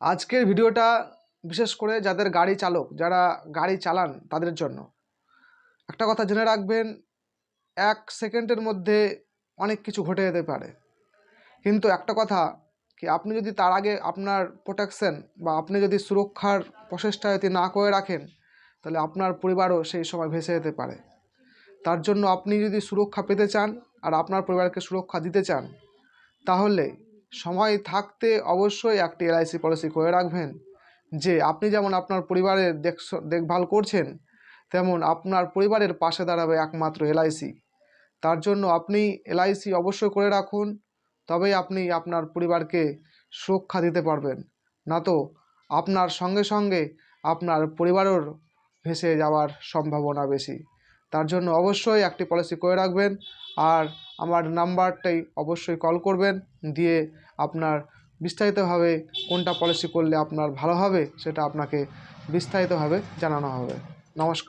আজকের ভিডিওটা বিশেষ করে যাদের গাড়ি চালক, যারা গাড়ি চালান তাদের জন্য। একটা কথা জেনে রাখবেন, 1 সেকেন্ডের মধ্যে অনেক কিছু ঘটে যেতে পারে। কিন্তু একটা কথা কি, আপনি যদি তার আগে আপনার প্রোটেকশন বা আপনি যদি সুরক্ষার প্রচেষ্টা যদি না করে রাখেন, তাহলে আপনার পরিবারও সেই সময় ভেসে যেতে পারে। তার জন্য আপনি যদি সুরক্ষা পেতে চান আর আপনার পরিবারকে সুরক্ষা দিতে চান, তাহলে সময় থাকতে অবশ্যই একটি এলআইসি পলিসি করে রাখবেন। যে আপনি যেমন আপনার পরিবারের দেখভাল করছেন, তেমন আপনার পরিবারের পাশে দাঁড়াবে একমাত্র এলআইসি। তার জন্য আপনি এলআইসি অবশ্যই করে রাখুন, তবেই আপনি আপনার পরিবারকে সুরক্ষা দিতে পারবেন। না তো আপনার সঙ্গে সঙ্গে আপনার পরিবারের ভেসে যাওয়ার সম্ভাবনা বেশি। তার জন্য অবশ্যই একটি পলিসি করে রাখবেন। আর আমার নাম্বারটাই অবশ্যই কল করবেন, দিয়ে আপনার বিস্তারিতভাবে কোনটা পলিসি করলে আপনার ভালো হবে সেটা আপনাকে বিস্তারিতভাবে জানানো হবে। নমস্কার।